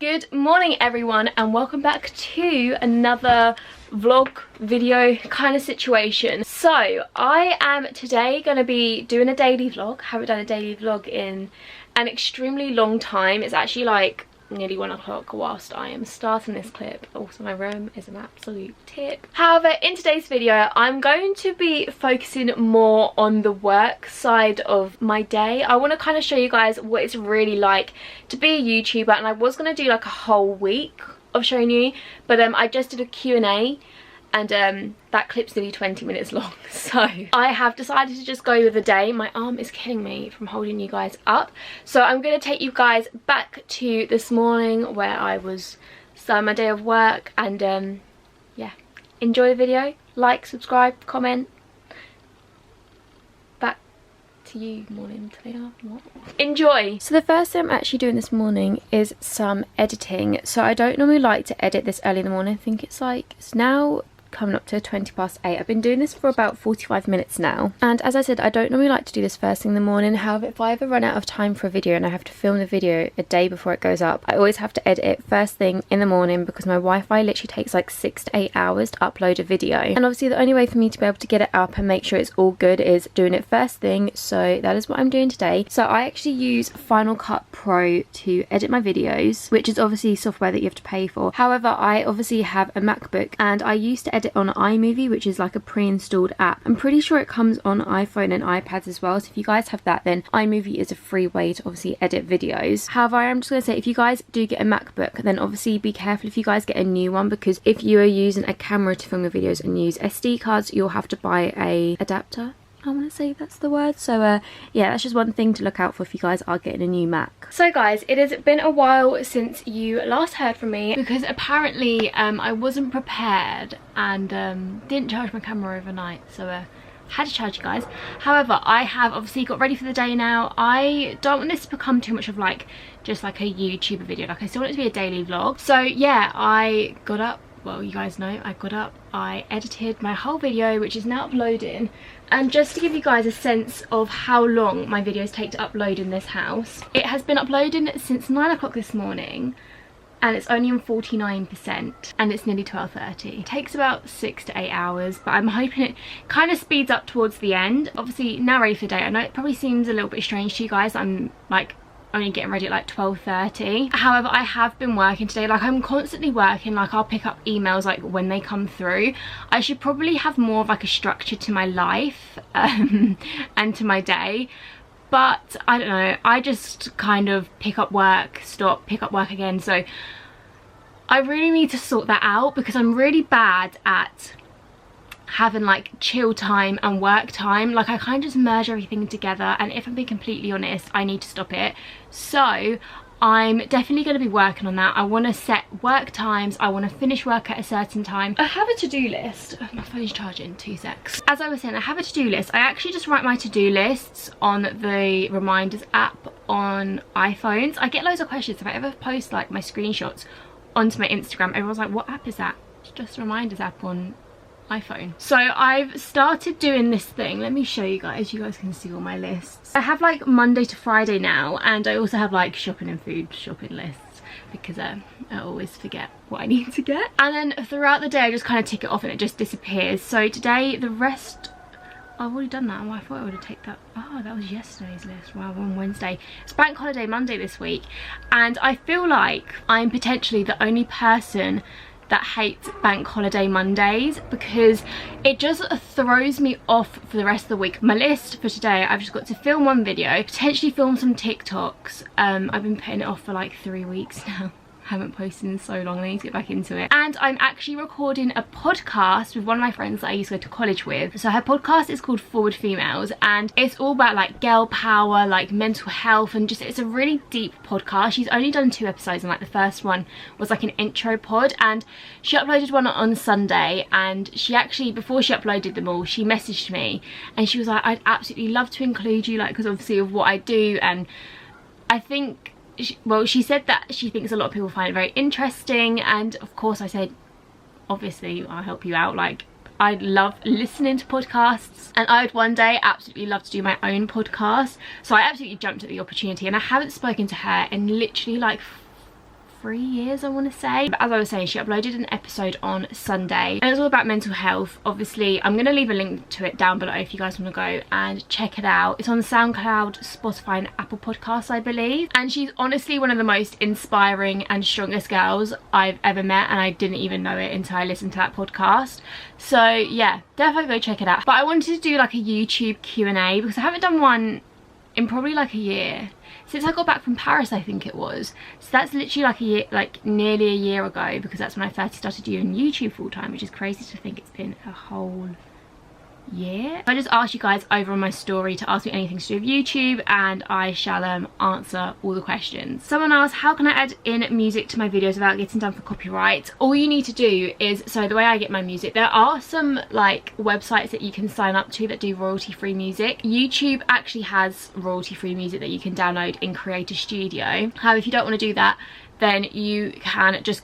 Good morning everyone and welcome back to another vlog video kind of situation. So I am today going to be doing a daily vlog. I haven't done a daily vlog in an extremely long time. It's actually like nearly 1 o'clock whilst I am starting this clip. Also my room is an absolute tip. However, in today's video I'm going to be focusing more on the work side of my day. I want to kind of show you guys what it's really like to be a YouTuber, and I was going to do like a whole week of showing you, but I just did a Q&A and that clip's nearly 20 minutes long, so I have decided to just go with the day. My arm is killing me from holding you guys up, so I'm going to take you guys back to this morning where I was starting my day of work, and yeah, enjoy the video, like, subscribe, comment. Back to you, morning, Talia. What? Enjoy! So the first thing I'm actually doing this morning is some editing. So I don't normally like to edit this early in the morning. I think it's now coming up to 20 past 8. I've been doing this for about 45 minutes now, and as I said, I don't normally like to do this first thing in the morning. However, if I ever run out of time for a video and I have to film the video a day before it goes up, I always have to edit it first thing in the morning because my Wi-Fi literally takes like 6 to 8 hours to upload a video, and obviously the only way for me to be able to get it up and make sure it's all good is doing it first thing. So that is what I'm doing today. So I actually use Final Cut Pro to edit my videos, which is obviously software that you have to pay for. However, I obviously have a MacBook and I used to edit on iMovie, which is like a pre-installed app. I'm pretty sure it comes on iPhone and iPads as well, so if you guys have that, then iMovie is a free way to obviously edit videos. However, I'm just going to say, if you guys do get a MacBook, then obviously be careful if you guys get a new one, because if you are using a camera to film your videos and use SD cards, you'll have to buy a adapter. I want to say that's the word. So yeah, that's just one thing to look out for if you guys are getting a new Mac. So guys, it has been a while since you last heard from me because apparently I wasn't prepared and didn't charge my camera overnight, so had to charge you guys. However, I have obviously got ready for the day now. I don't want this to become too much of like just like a YouTuber video. Like, I still want it to be a daily vlog. So yeah, I got up. Well, you guys know I got up, I edited my whole video, which is now uploading. And just to give you guys a sense of how long my videos take to upload in this house, it has been uploading since 9 o'clock this morning and it's only on 49% and it's nearly 12:30. It takes about 6 to 8 hours, but I'm hoping it kind of speeds up towards the end. Obviously now ready for the day. I know it probably seems a little bit strange to you guys. I'm like only getting ready at like 12:30. However, I have been working today. Like, I'm constantly working. Like, I'll pick up emails like when they come through. I should probably have more of like a structure to my life and to my day, but I don't know, I just kind of pick up work, stop, pick up work again. So I really need to sort that out because I'm really bad at having like chill time and work time. Like, I kind of just merge everything together, and if I'm being completely honest, I need to stop it. So I'm definitely going to be working on that. I want to set work times. I want to finish work at a certain time. I have a to-do list. Oh, my phone's charging, 2 secs. As I was saying, I have a to-do list. I actually just write my to-do lists on the reminders app on iPhones. I get loads of questions if I ever post like my screenshots onto my Instagram. Everyone's like, what app is that? It's just a reminders app on iPhone. So I've started doing this thing. Let me show you guys. You guys can see all my lists. I have like Monday to Friday now, and I also have like shopping and food shopping lists because I always forget what I need to get. And then throughout the day I just kind of tick it off and it just disappears. So today the rest, I've already done that. Oh, I thought I would have taken that. Oh, that was yesterday's list. Wow, we're on Wednesday. It's Bank Holiday Monday this week, and I feel like I'm potentially the only person that hates Bank Holiday Mondays because it just throws me off for the rest of the week. My list for today, I've just got to film one video, potentially film some TikToks. I've been putting it off for like 3 weeks now. Haven't posted in so long, I need to get back into it. And I'm actually recording a podcast with one of my friends that I used to go to college with. So her podcast is called Forward Females, and it's all about like girl power, like mental health, and just, it's a really deep podcast. She's only done 2 episodes, and like the first one was like an intro pod, and she uploaded one on Sunday, and she actually, before she uploaded them all, she messaged me and she was like, I'd absolutely love to include you, like, because obviously of what I do. And I think, well, she said that she thinks a lot of people find it very interesting, and of course I said, obviously I'll help you out. Like, I love listening to podcasts, and I would one day absolutely love to do my own podcast. So I absolutely jumped at the opportunity, and I haven't spoken to her in literally like 3 years, I want to say. But as I was saying, she uploaded an episode on Sunday and it was all about mental health. Obviously I'm going to leave a link to it down below if you guys want to go and check it out. It's on SoundCloud, Spotify and Apple Podcasts, I believe, and she's honestly one of the most inspiring and strongest girls I've ever met, and I didn't even know it until I listened to that podcast. So yeah, definitely go check it out. But I wanted to do like a YouTube Q&A because I haven't done one in probably like a year, since I got back from Paris, I think it was. So that's literally like a year, like nearly a year ago, because that's when I first started doing YouTube full time, which is crazy to think it's been a whole year. I just asked you guys over on my story to ask me anything to do with YouTube, and I shall answer all the questions. Someone asked, how can I add in music to my videos without getting done for copyright? All you need to do is, so the way I get my music, there are some like websites that you can sign up to that do royalty free music. YouTube actually has royalty free music that you can download in Creator Studio. However, if you don't want to do that, then you can just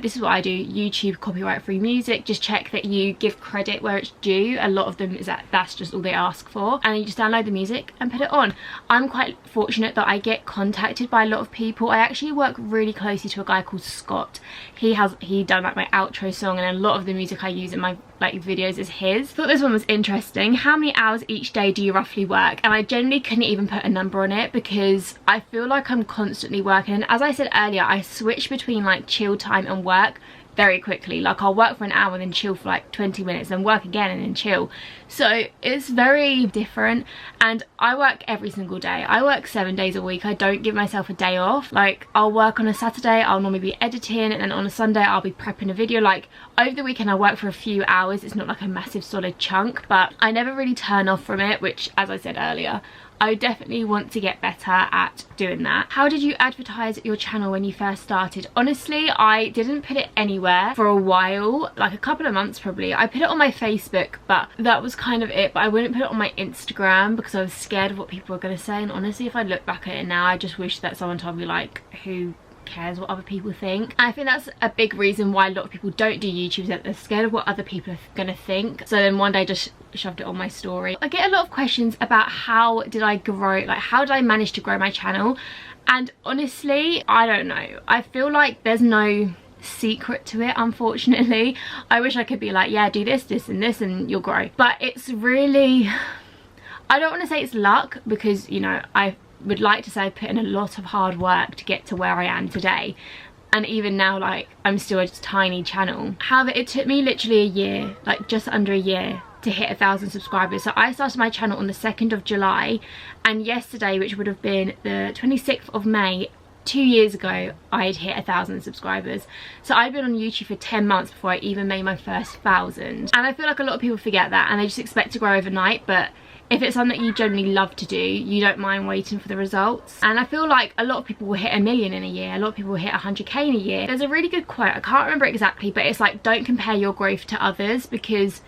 this is what I do: YouTube copyright free music. Just check that you give credit where it's due. A lot of them is that's just all they ask for, and you just download the music and put it on. I'm quite fortunate that I get contacted by a lot of people. I actually work really closely to a guy called Scott. He done like my outro song, and a lot of the music I use in my like videos is his. Thought this one was interesting. How many hours each day do you roughly work? And I generally couldn't even put a number on it because I feel like I'm constantly working, and as I said earlier, I switch between like chill time and work very quickly. Like I'll work for an hour and then chill for like 20 minutes, then work again and then chill. So it's very different, and I work every single day. I work 7 days a week. I don't give myself a day off. Like I'll work on a Saturday, I'll normally be editing, and then on a Sunday I'll be prepping a video. Like over the weekend I work for a few hours. It's not like a massive solid chunk, but I never really turn off from it, which, as I said earlier, I definitely want to get better at doing that. How did you advertise your channel when you first started? Honestly, I didn't put it anywhere for a while, like a couple of months probably. I put it on my Facebook, but that was kind of it. But I wouldn't put it on my Instagram because I was scared of what people were going to say. And honestly, if I look back at it now, I just wish that someone told me, like, who cares what other people think. I think that's a big reason why a lot of people don't do YouTube, is that they're scared of what other people are gonna think. So then one day I just shoved it on my story. I get a lot of questions about how did I grow, like how did I manage to grow my channel, and honestly I don't know. I feel like there's no secret to it, unfortunately. I wish I could be like, yeah, do this, this and this and you'll grow, but it's really, I don't want to say it's luck, because you know I would like to say I put in a lot of hard work to get to where I am today, and even now like I'm still a tiny channel. However, it took me literally a year, like just under a year, to hit 1,000 subscribers. So I started my channel on the 2nd of July, and yesterday, which would have been the 26th of May, 2 years ago, I had hit 1,000 subscribers. So I'd been on YouTube for 10 months before I even made my first 1,000. And I feel like a lot of people forget that and they just expect to grow overnight, but if it's something that you generally love to do, you don't mind waiting for the results. And I feel like a lot of people will hit 1 million in a year, a lot of people will hit 100k in a year. There's a really good quote, I can't remember exactly, but it's like, don't compare your growth to others, because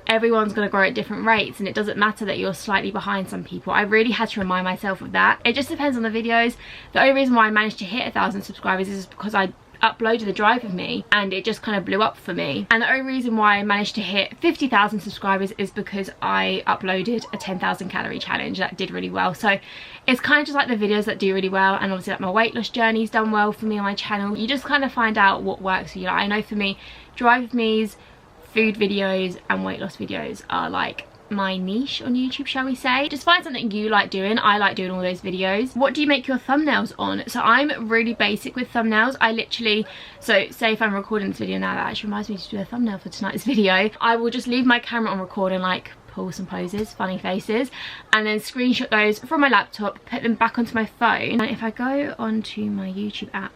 everyone's going to grow at different rates, and it doesn't matter that you're slightly behind some people. I really had to remind myself of that. It just depends on the videos. The only reason why I managed to hit 1,000 subscribers is because I uploaded the drive of me and it just kind of blew up for me. And the only reason why I managed to hit 50,000 subscribers is because I uploaded a 10,000 calorie challenge that did really well. So it's kind of just like the videos that do really well, and obviously like my weight loss journey's done well for me on my channel. You just kind of find out what works for you. Like, I know for me, drive with me's, food videos and weight loss videos are like my niche on YouTube, shall we say. Just find something you like doing. I like doing all those videos. What do you make your thumbnails on? So I'm really basic with thumbnails. I literally, so say if I'm recording this video now, that actually reminds me to do a thumbnail for tonight's video. I will just leave my camera on recording, like pull some poses, funny faces, and then screenshot those from my laptop, put them back onto my phone. And if I go onto my YouTube app,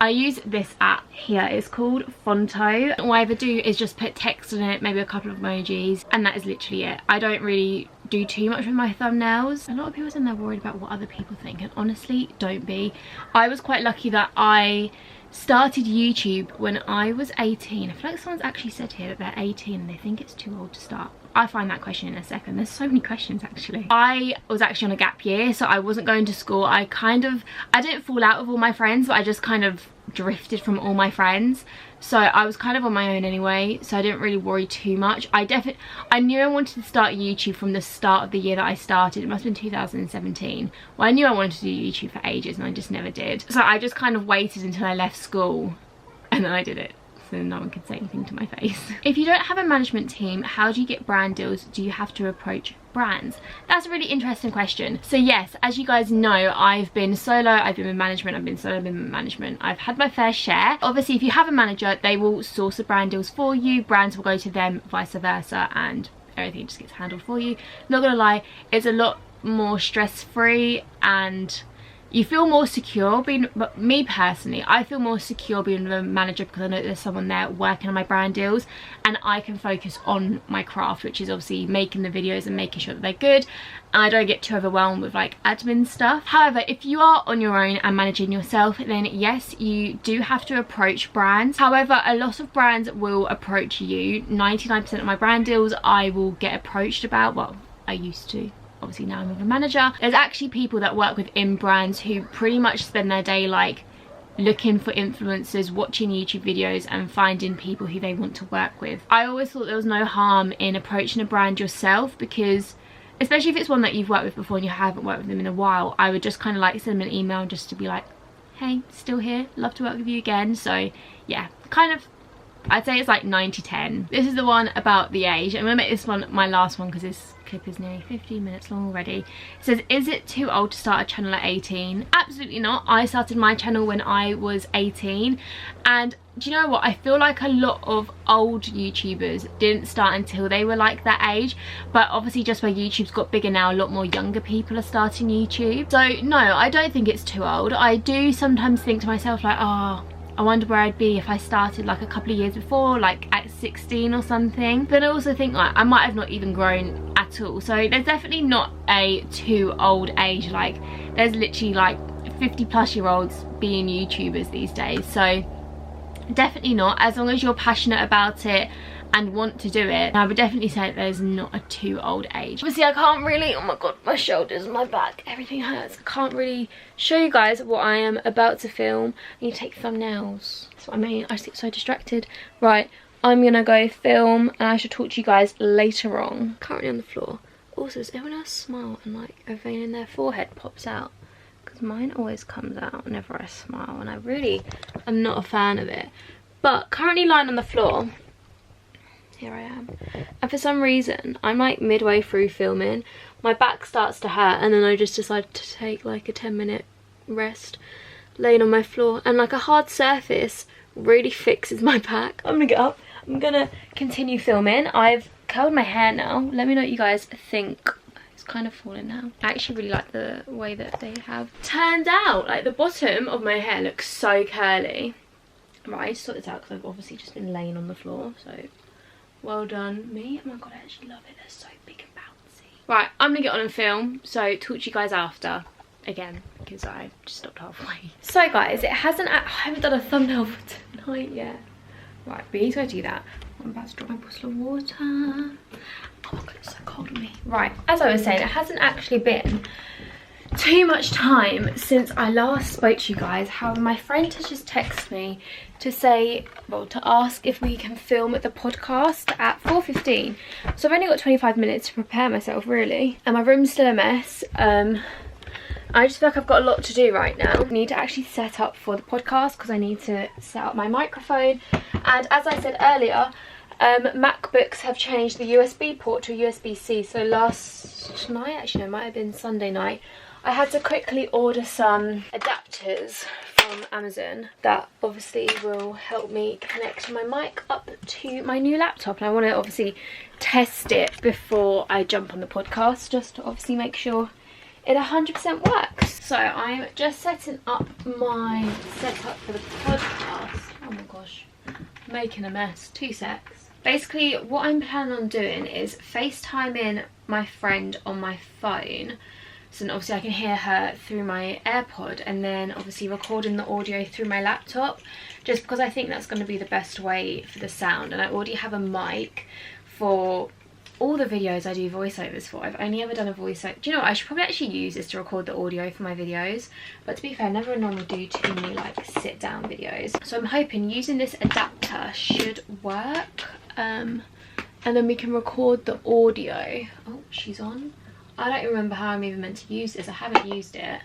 I use this app here, it's called Fonto. All I ever do is just put text on it, maybe a couple of emojis, and that is literally it. I don't really do too much with my thumbnails. A lot of people in there worried about what other people think, and honestly, don't be. I was quite lucky that I started YouTube when I was 18. I feel like someone's actually said here that they're 18 and they think it's too old to start. I find that question in a second. There's so many questions actually. I was actually on a gap year, so I wasn't going to school. I didn't fall out with all my friends, but I just kind of drifted from all my friends, so I was kind of on my own anyway, so I didn't really worry too much. I knew I wanted to start YouTube from the start of the year that I started. It must have been 2017. Well, I knew I wanted to do YouTube for ages and I just never did, so I just kind of waited until I left school and then I did it, so no one could say anything to my face. If you don't have a management team, how do you get brand deals? Do you have to approach brands? That's a really interesting question. So yes, as you guys know, I've been solo, I've been with management, I've been solo, I've been with management. I've had my fair share. Obviously, if you have a manager, they will source the brand deals for you, brands will go to them, vice versa, and everything just gets handled for you. Not gonna lie, it's a lot more stress-free and you feel more secure being, but me personally, I feel more secure being with a manager because I know there's someone there working on my brand deals and I can focus on my craft, which is obviously making the videos and making sure that they're good, and I don't get too overwhelmed with like admin stuff. However, if you are on your own and managing yourself, then yes, you do have to approach brands. However, a lot of brands will approach you. 99% of my brand deals I will get approached about. Well, I used to. Obviously now I'm with a manager. There's actually people that work within brands who pretty much spend their day like looking for influencers, watching YouTube videos and finding people who they want to work with. I always thought there was no harm in approaching a brand yourself, because especially if it's one that you've worked with before and you haven't worked with them in a while, I would just kind of like send them an email just to be like, hey, still here, love to work with you again. So yeah, kind of, I'd say it's like 90-10. This is the one about the age. I'm gonna make this one my last one because this clip is nearly 15 minutes long already. It says, is it too old to start a channel at 18? Absolutely not. I started my channel when I was 18, and do you know what, I feel like a lot of old YouTubers didn't start until they were like that age, but obviously just where YouTube's got bigger now, a lot more younger people are starting YouTube. So no, I don't think it's too old. I do sometimes think to myself like, oh, I wonder where I'd be if I started like a couple of years before, like at 16 or something. But I also think like I might have not even grown at all. So there's definitely not a too old age. Like there's literally like 50+ year olds being YouTubers these days. So definitely not, as long as you're passionate about it and want to do it. I would definitely say there's not a too old age. Obviously I can't really, oh my god, my shoulders, my back, everything hurts. I can't really show you guys what I am about to film. I need to take thumbnails. That's what I mean, I just get so distracted. Right, I'm gonna go film and I shall talk to you guys later on. Currently on the floor. Also, does everyone else smile and like a vein in their forehead pops out? Because mine always comes out whenever I smile and I really am not a fan of it. But currently lying on the floor, here I am, and for some reason I'm like midway through filming, my back starts to hurt, and then I just decided to take like a 10-minute rest laying on my floor, and like a hard surface really fixes my back. I'm gonna get up, I'm gonna continue filming. I've curled my hair now. Let me know what you guys think. It's kind of falling now. I actually really like the way that they have turned out. Like the bottom of my hair looks so curly. Right, I just sort this out because I've obviously just been laying on the floor, so well done me. Oh my god, I actually love it. They're so big and bouncy. Right, I'm gonna get on and film, so talk to you guys after again because I just stopped halfway. So guys, I haven't done a thumbnail for tonight yet. Right, we need to go do that. I'm about to drop my bottle of water. Oh my god, it's so cold on me. Right, as I was saying, it hasn't actually been too much time since I last spoke to you guys. However, my friend has just texted me to say, well, to ask if we can film the podcast at 4:15. So I've only got 25 minutes to prepare myself really, and my room's still a mess. I just feel like I've got a lot to do right now. I need to actually set up for the podcast because I need to set up my microphone, and as I said earlier, MacBooks have changed the USB port to USB-C. So last night, actually no, it might have been Sunday night, I had to quickly order some adapters from Amazon that obviously will help me connect my mic up to my new laptop, and I want to obviously test it before I jump on the podcast, just to obviously make sure it 100% works. So I'm just setting up my setup for the podcast. Oh my gosh, making a mess. 2 secs. Basically what I'm planning on doing is FaceTiming my friend on my phone, so then obviously I can hear her through my AirPod, and then obviously recording the audio through my laptop, just because I think that's going to be the best way for the sound. And I already have a mic for all the videos I do voiceovers for, I've only ever done a voiceover. Do you know what? I should probably actually use this to record the audio for my videos. But to be fair, I never normally do too many like sit down videos. So I'm hoping using this adapter should work. And then we can record the audio. Oh, she's on. I don't remember how I'm even meant to use this. I haven't used it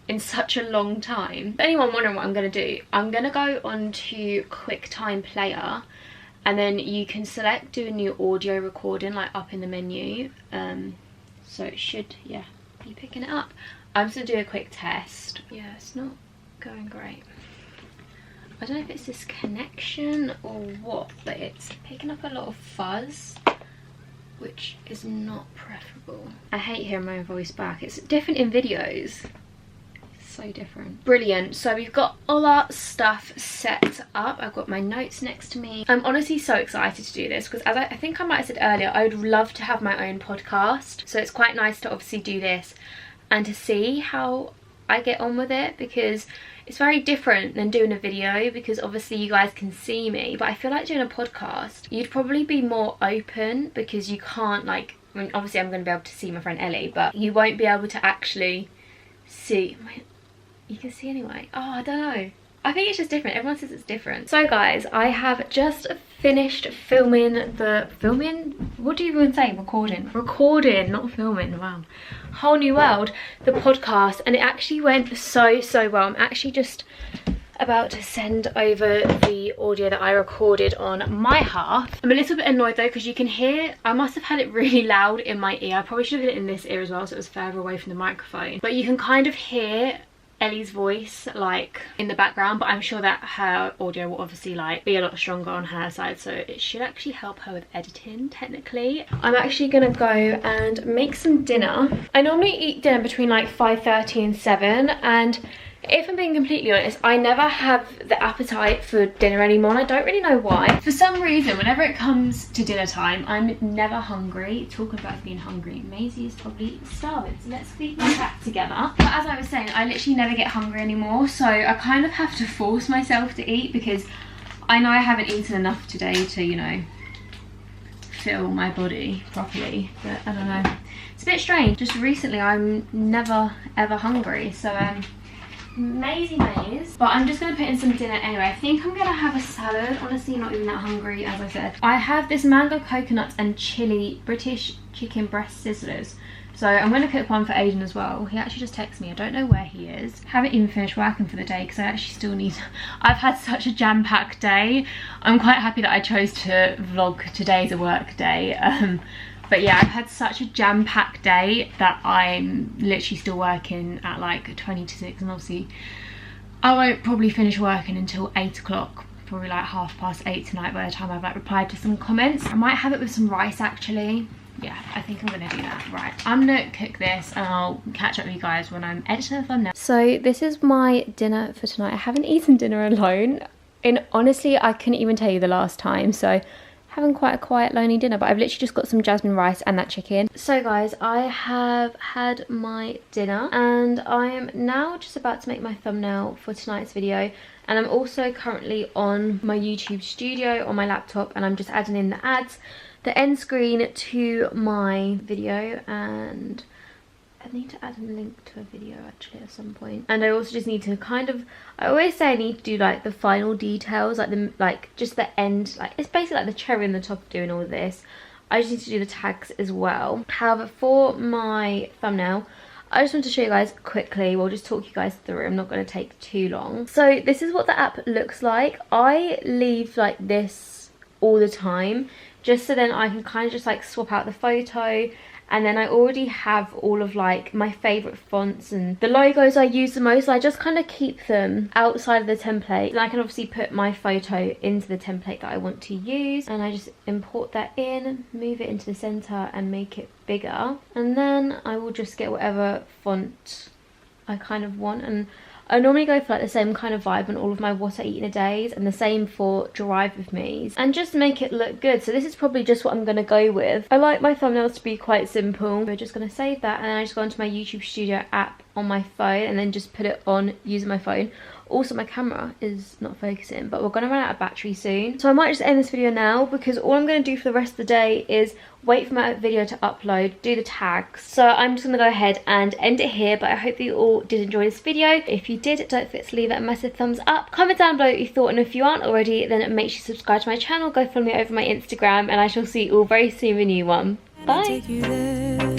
in such a long time. For anyone wondering what I'm going to do, I'm going to go on to QuickTime Player, and then you can select do a new audio recording like up in the menu. So it should, yeah, be picking it up. I'm just going to do a quick test. Yeah, it's not going great. I don't know if it's this connection or what, but it's picking up a lot of fuzz, which is not preferable. I hate hearing my own voice back. It's different in videos. So different. Brilliant. So we've got all our stuff set up. I've got my notes next to me. I'm honestly so excited to do this because, as I think I might have said earlier, I would love to have my own podcast. So it's quite nice to obviously do this and to see how I get on with it, because it's very different than doing a video, because obviously you guys can see me, but I feel like doing a podcast you'd probably be more open, because you can't, like, I mean, obviously I'm going to be able to see my friend Ellie, but you won't be able to actually see. You can see anyway. Oh, I don't know. I think it's just different. Everyone says it's different. So guys, I have just finished filming, what do you even say? Recording, not filming. Wow. Whole new world. The podcast, and it actually went so well. I'm actually just about to send over the audio that I recorded on my half. I'm a little bit annoyed though, because you can hear, I must have had it really loud in my ear. I probably should have had it in this ear as well, so it was further away from the microphone. But you can kind of hear Ellie's voice like in the background, but I'm sure that her audio will obviously like be a lot stronger on her side, so it should actually help her with editing technically. I'm actually gonna go and make some dinner. I normally eat dinner between like 5:30 and 7, and if I'm being completely honest, I never have the appetite for dinner anymore. I don't really know why. For some reason, whenever it comes to dinner time, I'm never hungry. Talking about being hungry, Maisie is probably starving, so let's feed my cat together. But as I was saying, I literally never get hungry anymore, so I kind of have to force myself to eat, because I know I haven't eaten enough today to, you know, fill my body properly. But I don't know. It's a bit strange. Just recently, I'm never ever hungry, so Maisie maze. But I'm just going to put in some dinner anyway. I think I'm going to have a salad. Honestly, not even that hungry, as I said. I have this mango coconut and chili British chicken breast sizzlers. So I'm going to cook one for Aiden as well. He actually just texted me. I don't know where he is. Haven't even finished working for the day, because I actually still need... I've had such a jam-packed day. I'm quite happy that I chose to vlog today as a work day. But yeah, I've had such a jam-packed day that I'm literally still working at like 20 to 6, and obviously I won't probably finish working until 8 o'clock, probably like 8:30 tonight by the time I've like replied to some comments. I might have it with some rice actually. Yeah, I think I'm gonna do that. Right, I'm gonna cook this and I'll catch up with you guys when I'm editing the thumbnail. So this is my dinner for tonight. I haven't eaten dinner alone, and honestly I couldn't even tell you the last time, so having quite a quiet, lonely dinner, but I've literally just got some jasmine rice and that chicken. So guys, I have had my dinner and I am now just about to make my thumbnail for tonight's video, and I'm also currently on my YouTube studio on my laptop, and I'm just adding in the ads, the end screen to my video, and I need to add a link to a video actually at some point. And I also just need to kind of, I always say I need to do like the final details, like just the end, like it's basically like the cherry on the top of doing all of this. I just need to do the tags as well. However, for my thumbnail, I just want to show you guys quickly, we'll just talk you guys through, I'm not going to take too long. So this is what the app looks like. I leave like this all the time, just so then I can kind of just like swap out the photo. And then I already have all of like my favourite fonts and the logos I use the most. I just kind of keep them outside of the template. And I can obviously put my photo into the template that I want to use. And I just import that in, move it into the centre and make it bigger. And then I will just get whatever font I kind of want. And I normally go for like the same kind of vibe on all of my what I eat in a days, and the same for Drive With Me's, and just make it look good. So this is probably just what I'm going to go with. I like my thumbnails to be quite simple. We're just going to save that, and then I just go onto my YouTube Studio app on my phone and then just put it on using my phone. Also, my camera is not focusing, but we're gonna run out of battery soon. So I might just end this video now because all I'm gonna do for the rest of the day is wait for my video to upload, do the tags. So I'm just gonna go ahead and end it here, but I hope that you all did enjoy this video. If you did, don't forget to leave it a massive thumbs up. Comment down below what you thought, and if you aren't already, then make sure you subscribe to my channel. Go follow me over my Instagram, and I shall see you all very soon with a new one. Bye!